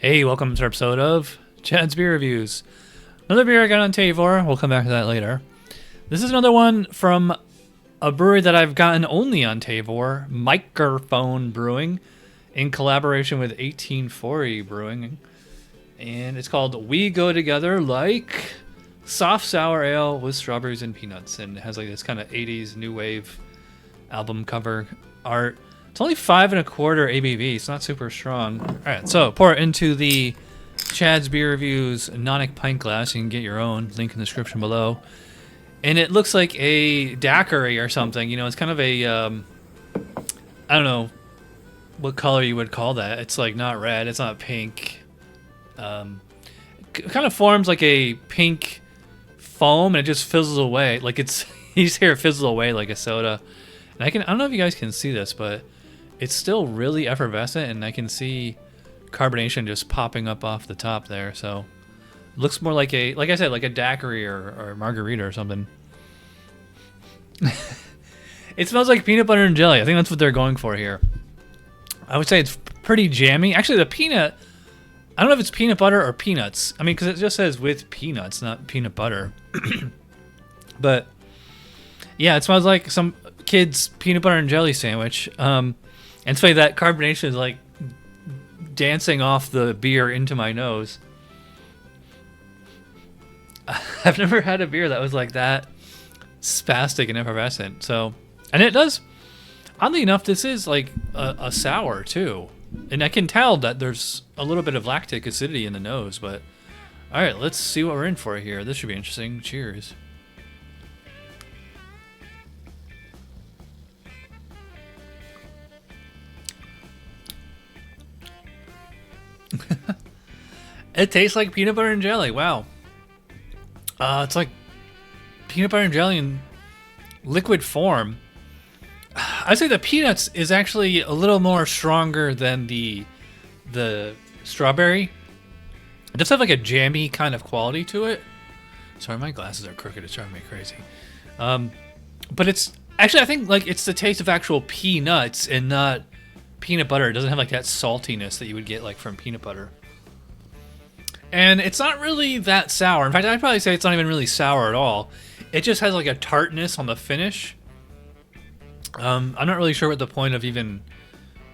Hey, welcome to our episode of Chad's Beer Reviews. Another beer I got on 𝗕𝗄𝗏. We'll come back to that later. This is another one from a brewery that I've gotten only on 𝗕𝗄𝗏, Mikerphone Brewing, in collaboration with 𝗕𝗘𝗖𝗢𝗍𝗏 Brewing. And it's called We Go Together Like Soft Sour Ale with Strawberries and Peanuts. And it has like this kind of 80s new wave album cover art. It's only 5.25 ABV. It's not super strong. All right, so pour it into the Chad's Beer Reviews Nonic pint glass. You can get your own. Link in the description below. And it looks like a daiquiri or something. You know, it's kind of a, I don't know what color you would call that. It's like not red. It's not pink. It kind of forms like a pink foam and it just fizzles away. Like it's, you just hear it fizzle away like a soda. And I don't know if you guys can see this, but it's still really effervescent, and I can see carbonation just popping up off the top there. So it looks more like a, like I said, like a daiquiri or margarita or something. It smells like peanut butter and jelly. I think that's what they're going for here. I would say it's pretty jammy. Actually, the peanut, I don't know if it's peanut butter or peanuts. I mean, because it just says with peanuts, not peanut butter. But yeah, it smells like some kid's peanut butter and jelly sandwich. And it's funny that carbonation is like dancing off the beer into my nose. I've never had a beer that was like that spastic and effervescent. So, and it does, oddly enough, this is like a sour too. And I can tell that there's a little bit of lactic acidity in the nose, but all right, let's see what we're in for here. This should be interesting. Cheers. It tastes like peanut butter and jelly. Wow. It's like peanut butter and jelly in liquid form. I'd say the peanuts is actually a little more stronger than the strawberry. It does have like a jammy kind of quality to it. Sorry, my glasses are crooked. It's driving me crazy. But it's actually, I think like it's the taste of actual peanuts and not peanut butter. It doesn't have like that saltiness that you would get like from peanut butter. And it's not really that sour. In fact, I'd probably say it's not even really sour at all. It just has like a tartness on the finish. I'm not really sure what the point of even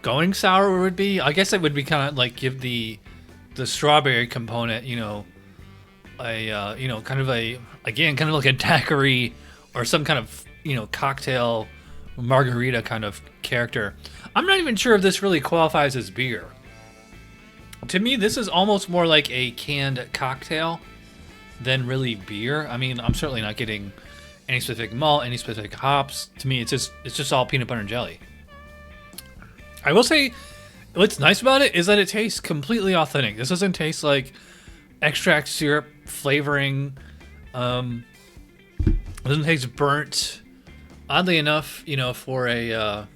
going sour would be. I guess it would be kind of like give the strawberry component, you know, a kind of a, again, kind of like a daiquiri or some kind of, you know, cocktail margarita kind of character. I'm not even sure if this really qualifies as beer. To me, this is almost more like a canned cocktail than really beer. I mean, I'm certainly not getting any specific malt, any specific hops. To me, it's just all peanut butter and jelly. I will say, what's nice about it is that it tastes completely authentic. This doesn't taste like extract syrup flavoring. It doesn't taste burnt. Oddly enough, you know, for a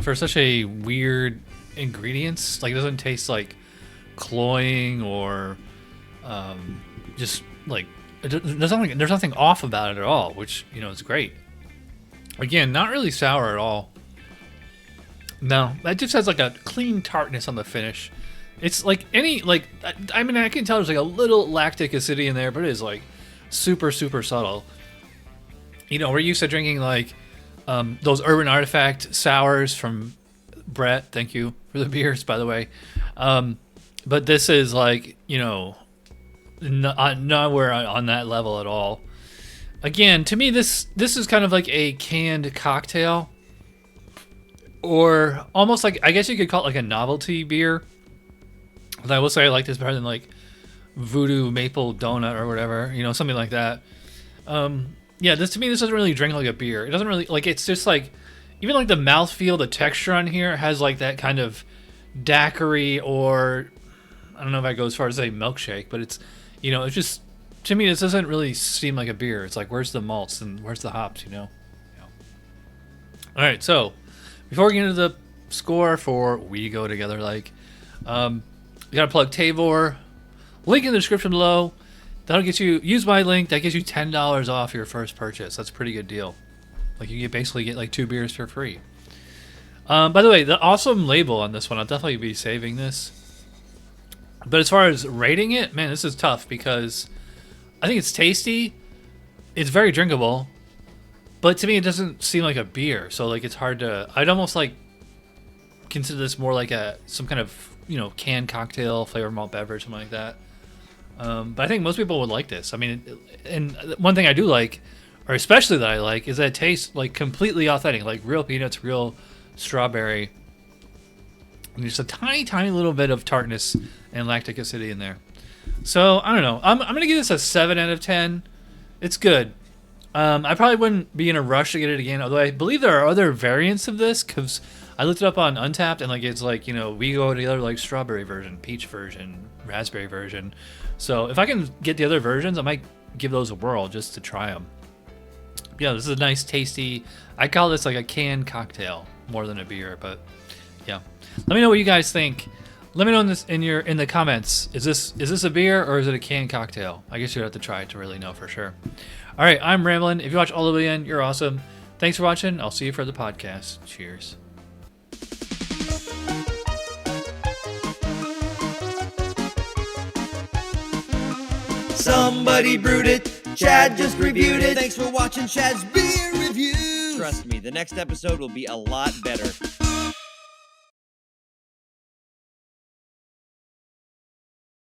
for such a weird ingredients, like it doesn't taste like cloying or just like there's nothing off about it at all, which, you know, is great. Again, not really sour at all. No, that just has like a clean tartness on the finish. It's like any, like, I mean, I can tell there's like a little lactic acidity in there, but it is like super subtle. You know, we're used to drinking like those Urban Artifact sours from Brett. Thank you for the beers, by the way. But this is like, you know, nowhere on that level at all. Again, to me, this is kind of like a canned cocktail, or almost like, I guess you could call it like a novelty beer. But I will say I like this better than like Voodoo Maple Donut or whatever, you know, something like that. Yeah, this doesn't really drink like a beer. It doesn't really, like, it's just like, even like the mouthfeel, the texture on here has like that kind of daiquiri, or I don't know if I go as far as say milkshake, but it's, you know, it's just, to me, this doesn't really seem like a beer. It's like, where's the malts and where's the hops, you know? Yeah. All right, so before we get into the score for We Go Together Like, you gotta plug 𝗕𝗄𝗏. Link in the description below. That'll get you, use my link, that gets you $10 off your first purchase. That's a pretty good deal. Like, you basically get like 2 beers for free. By the way, the awesome label on this one, I'll definitely be saving this. But as far as rating it, man, this is tough because I think it's tasty. It's very drinkable. But to me, it doesn't seem like a beer. So, like, it's hard to... I'd almost, like, consider this more like some kind of, canned cocktail, flavored malt beverage, something like that. But I think most people would like this. I mean, and one thing I do like, or especially that I like, is that it tastes, like, completely authentic. Like, real peanuts, real strawberry. And just a tiny, tiny little bit of tartness and lactic acidity in there. So, I don't know. I'm going to give this a 7 out of 10. It's good. I probably wouldn't be in a rush to get it again, although I believe there are other variants of this, because I looked it up on Untapped, and, like, it's like, we go to the other, like, strawberry version, peach version, raspberry version. So if I can get the other versions, I might give those a whirl just to try them. Yeah, this is a nice, tasty... I call this like a canned cocktail more than a beer, but yeah. Let me know what you guys think. Let me know in the comments. Is this a beer or is it a canned cocktail? I guess you'd have to try it to really know for sure. All right, I'm Ramblin'. If you watch all the way in, you're awesome. Thanks for watching. I'll see you for the podcast. Cheers. Somebody brewed it. Chad just reviewed it. Thanks for watching Chad's Beer Review. Trust me, the next episode will be a lot better.